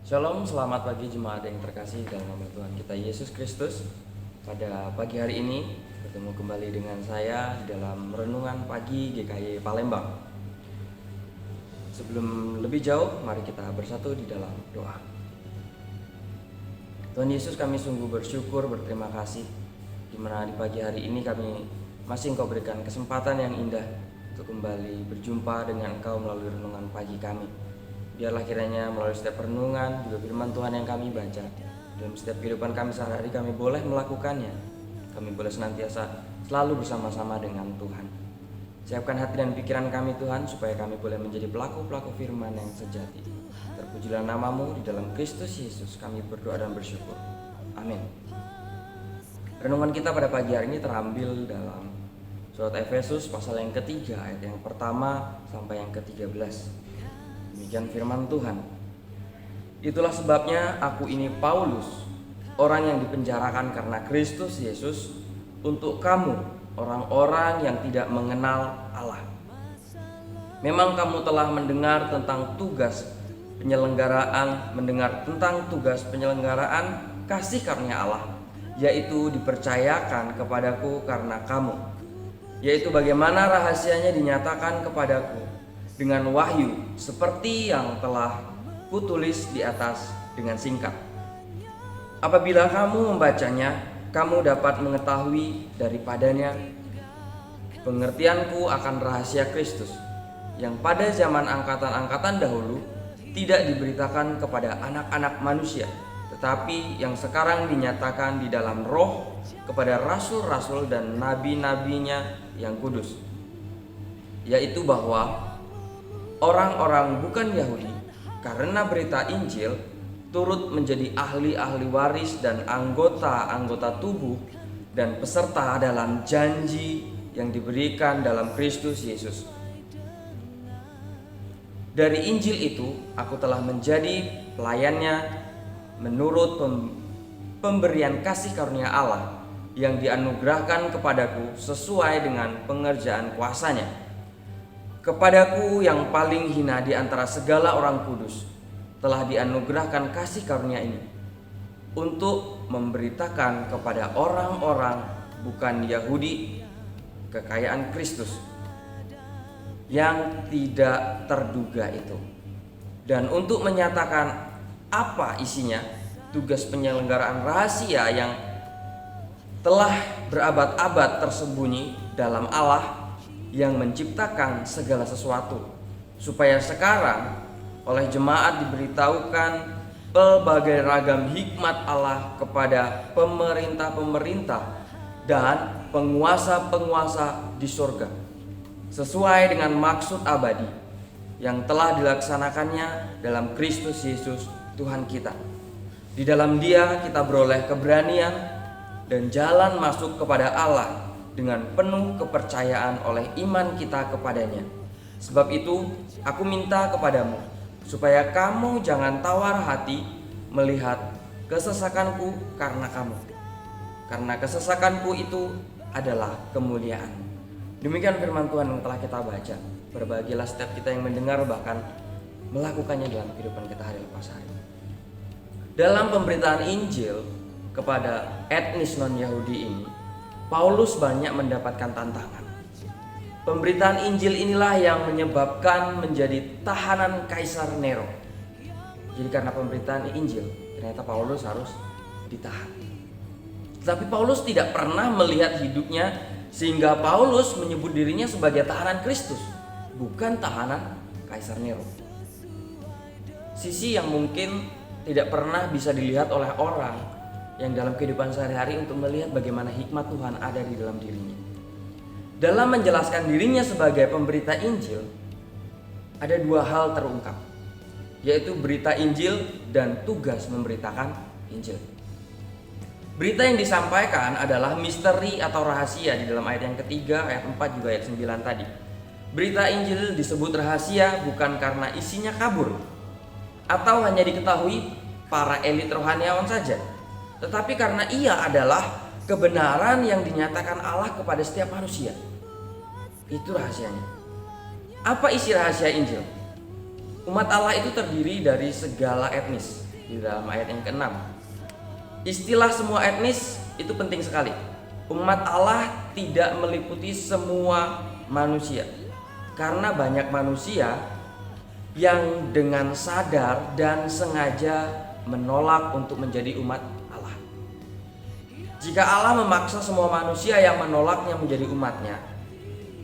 Shalom, selamat pagi jemaat yang terkasih dalam nama Tuhan kita Yesus Kristus. Pada pagi hari ini bertemu kembali dengan saya dalam renungan pagi GKY Palembang. Sebelum lebih jauh, mari kita bersatu di dalam doa. Tuhan Yesus, kami sungguh bersyukur, berterima kasih di mana di pagi hari ini kami masih Engkau berikan kesempatan yang indah untuk kembali berjumpa dengan Engkau melalui renungan pagi kami. Biarlah kiranya melalui setiap renungan, juga firman Tuhan yang kami baca, dalam setiap kehidupan kami sehari-hari kami boleh melakukannya. Kami boleh senantiasa selalu bersama-sama dengan Tuhan. Siapkan hati dan pikiran kami Tuhan, supaya kami boleh menjadi pelaku-pelaku firman yang sejati. Terpujilah nama-Mu, di dalam Kristus Yesus kami berdoa dan bersyukur. Amin. Renungan kita pada pagi hari ini terambil dalam surat Efesus pasal yang ketiga, ayat yang pertama sampai yang ke-13. Demikian firman Tuhan. Itulah sebabnya aku ini Paulus, orang yang dipenjarakan karena Kristus Yesus, untuk kamu, orang-orang yang tidak mengenal Allah. Memang kamu telah mendengar tentang tugas penyelenggaraan kasih karunia Allah, yaitu dipercayakan kepadaku karena kamu, yaitu bagaimana rahasianya dinyatakan kepadaku dengan wahyu, seperti yang telah kutulis di atas dengan singkat. Apabila kamu membacanya, kamu dapat mengetahui daripadanya pengertianku akan rahasia Kristus, yang pada zaman angkatan-angkatan dahulu tidak diberitakan kepada anak-anak manusia, tetapi yang sekarang dinyatakan di dalam roh kepada rasul-rasul dan nabi-nabinya yang kudus, yaitu bahwa orang-orang bukan Yahudi karena berita Injil turut menjadi ahli-ahli waris dan anggota-anggota tubuh dan peserta dalam janji yang diberikan dalam Kristus Yesus. Dari Injil itu aku telah menjadi pelayannya menurut pemberian kasih karunia Allah yang dianugerahkan kepadaku sesuai dengan pengerjaan kuasanya. Kepadaku yang paling hina di antara segala orang kudus telah dianugerahkan kasih karunia ini, untuk memberitakan kepada orang-orang bukan Yahudi kekayaan Kristus yang tidak terduga itu, dan untuk menyatakan apa isinya tugas penyelenggaraan rahasia yang telah berabad-abad tersembunyi dalam Allah yang menciptakan segala sesuatu, supaya sekarang oleh jemaat diberitahukan pelbagai ragam hikmat Allah kepada pemerintah-pemerintah dan penguasa-penguasa di surga, sesuai dengan maksud abadi yang telah dilaksanakannya dalam Kristus Yesus Tuhan kita. Di dalam Dia kita beroleh keberanian dan jalan masuk kepada Allah dengan penuh kepercayaan oleh iman kita kepadanya. Sebab itu aku minta kepadamu, supaya kamu jangan tawar hati melihat kesesakanku karena kamu, karena kesesakanku itu adalah kemuliaan. Demikian firman Tuhan yang telah kita baca. Berbahagialah setiap kita yang mendengar, bahkan melakukannya dalam kehidupan kita hari lepas hari. Dalam pemberitaan Injil kepada etnis non-Yahudi ini, Paulus banyak mendapatkan tantangan. Pemberitaan Injil inilah yang menyebabkan menjadi tahanan Kaisar Nero. Jadi karena pemberitaan Injil, ternyata Paulus harus ditahan. Tapi Paulus tidak pernah melihat hidupnya sehingga Paulus menyebut dirinya sebagai tahanan Kristus, bukan tahanan Kaisar Nero. Sisi yang mungkin tidak pernah bisa dilihat oleh orang yang dalam kehidupan sehari-hari untuk melihat bagaimana hikmat Tuhan ada di dalam dirinya. Dalam menjelaskan dirinya sebagai pemberita Injil, ada dua hal terungkap, yaitu berita Injil dan tugas memberitakan Injil. Berita yang disampaikan adalah misteri atau rahasia di dalam ayat yang ketiga, ayat 4 juga ayat 9 tadi. Berita Injil disebut rahasia bukan karena isinya kabur atau hanya diketahui para elit rohaniawan saja, tetapi karena ia adalah kebenaran yang dinyatakan Allah kepada setiap manusia. Itu rahasianya. Apa isi rahasia Injil? Umat Allah itu terdiri dari segala etnis, di dalam ayat yang ke-6. Istilah semua etnis itu penting sekali. Umat Allah tidak meliputi semua manusia, karena banyak manusia yang dengan sadar dan sengaja menolak untuk menjadi umat Allah. Jika Allah memaksa semua manusia yang menolaknya menjadi umatnya,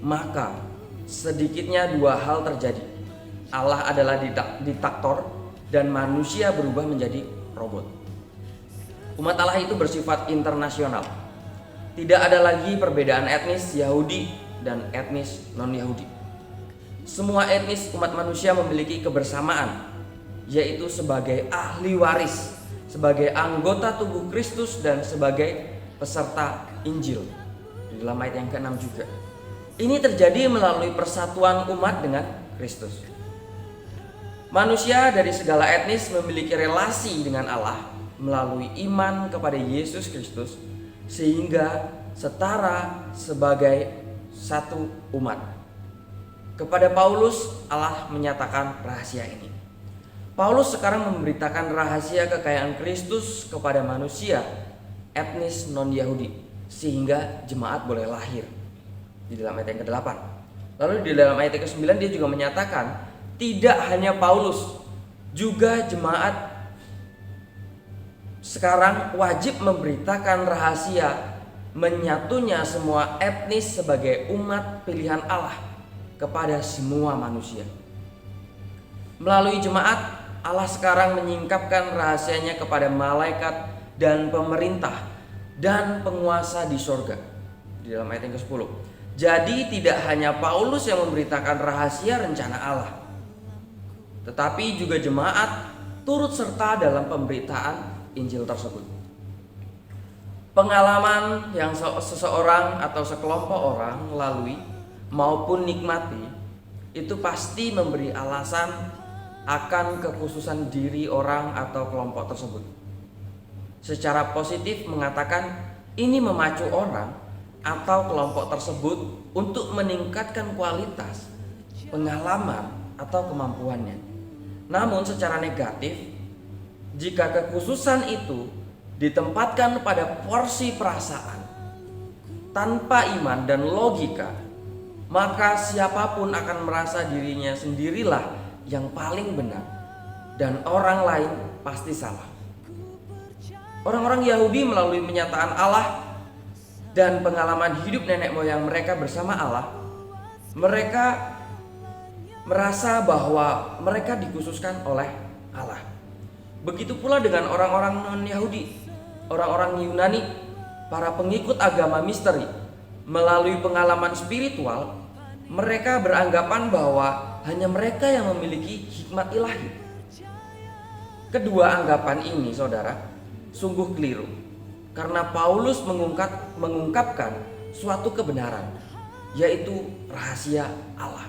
maka sedikitnya dua hal terjadi. Allah adalah diktator dan manusia berubah menjadi robot. Umat Allah itu bersifat internasional. Tidak ada lagi perbedaan etnis Yahudi dan etnis non-Yahudi. Semua etnis umat manusia memiliki kebersamaan, yaitu sebagai ahli waris, sebagai anggota tubuh Kristus, dan sebagai peserta Injil. Di dalam ayat yang ke-6 juga. Ini terjadi melalui persatuan umat dengan Kristus. Manusia dari segala etnis memiliki relasi dengan Allah melalui iman kepada Yesus Kristus, sehingga setara sebagai satu umat. Kepada Paulus, Allah menyatakan rahasia ini. Paulus sekarang memberitakan rahasia kekayaan Kristus kepada manusia etnis non-Yahudi, sehingga jemaat boleh lahir. Di dalam ayat yang ke-8. Lalu di dalam ayat yang ke-9 dia juga menyatakan tidak hanya Paulus, juga jemaat sekarang wajib memberitakan rahasia menyatunya semua etnis sebagai umat pilihan Allah kepada semua manusia. Melalui jemaat, Allah sekarang menyingkapkan rahasianya kepada malaikat dan pemerintah dan penguasa di sorga. Di dalam ayat yang ke-10. Jadi tidak hanya Paulus yang memberitakan rahasia rencana Allah, tetapi juga jemaat turut serta dalam pemberitaan Injil tersebut. Pengalaman yang seseorang atau sekelompok orang lalui maupun nikmati itu pasti memberi alasan akan kekhususan diri orang atau kelompok tersebut. Secara positif mengatakan ini memacu orang atau kelompok tersebut untuk meningkatkan kualitas, pengalaman atau kemampuannya. Namun secara negatif, jika kekhususan itu ditempatkan pada porsi perasaan tanpa iman dan logika, maka siapapun akan merasa dirinya sendirilah yang paling benar dan orang lain pasti salah. Orang-orang Yahudi melalui penyataan Allah dan pengalaman hidup nenek moyang mereka bersama Allah, mereka merasa bahwa mereka dikhususkan oleh Allah. Begitu pula dengan orang-orang non-Yahudi, orang-orang Yunani, para pengikut agama misteri. Melalui pengalaman spiritual, mereka beranggapan bahwa hanya mereka yang memiliki hikmat ilahi. Kedua anggapan ini, saudara, sungguh keliru, karena Paulus mengungkapkan suatu kebenaran, yaitu rahasia Allah.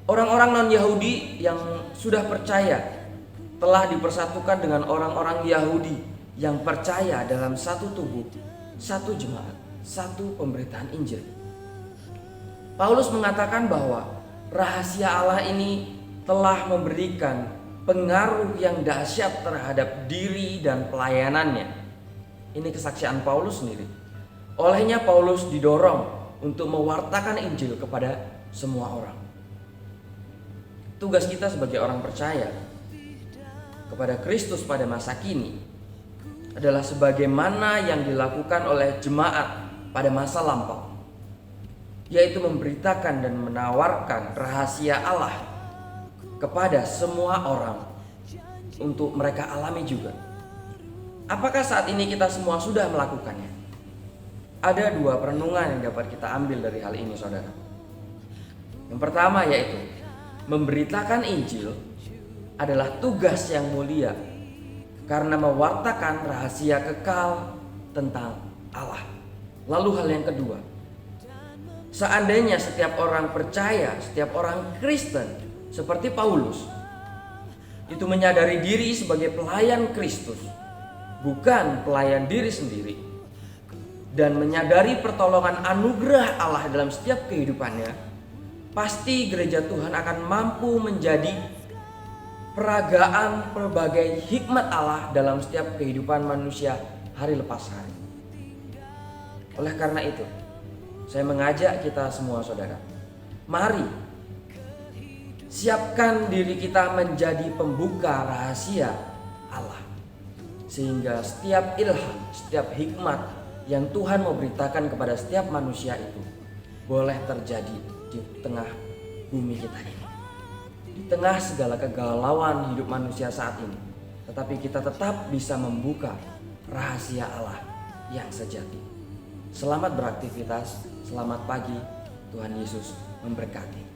Orang-orang non-Yahudi yang sudah percaya telah dipersatukan dengan orang-orang Yahudi yang percaya dalam satu tubuh, satu jemaat, satu pemberitaan Injil. Paulus mengatakan bahwa rahasia Allah ini telah memberikan pengaruh yang dahsyat terhadap diri dan pelayanannya. Ini kesaksian Paulus sendiri. Olehnya Paulus didorong untuk mewartakan Injil kepada semua orang. Tugas kita sebagai orang percaya kepada Kristus pada masa kini adalah sebagaimana yang dilakukan oleh jemaat pada masa lampau, yaitu memberitakan dan menawarkan rahasia Allah kepada semua orang untuk mereka alami juga. Apakah saat ini kita semua sudah melakukannya? Ada dua perenungan yang dapat kita ambil dari hal ini, saudara. Yang pertama yaitu memberitakan Injil adalah tugas yang mulia karena mewartakan rahasia kekal tentang Allah. Lalu hal yang kedua, seandainya setiap orang percaya, setiap orang Kristen seperti Paulus itu menyadari diri sebagai pelayan Kristus, bukan pelayan diri sendiri, dan menyadari pertolongan anugerah Allah dalam setiap kehidupannya, pasti gereja Tuhan akan mampu menjadi peragaan berbagai hikmat Allah dalam setiap kehidupan manusia hari lepas hari. Oleh karena itu, saya mengajak kita semua saudara, mari siapkan diri kita menjadi pembuka rahasia Allah, sehingga setiap ilham, setiap hikmat yang Tuhan mau beritakan kepada setiap manusia itu boleh terjadi di tengah bumi kita ini, di tengah segala kegalauan hidup manusia saat ini, tetapi kita tetap bisa membuka rahasia Allah yang sejati. Selamat beraktivitas, selamat pagi, Tuhan Yesus memberkati.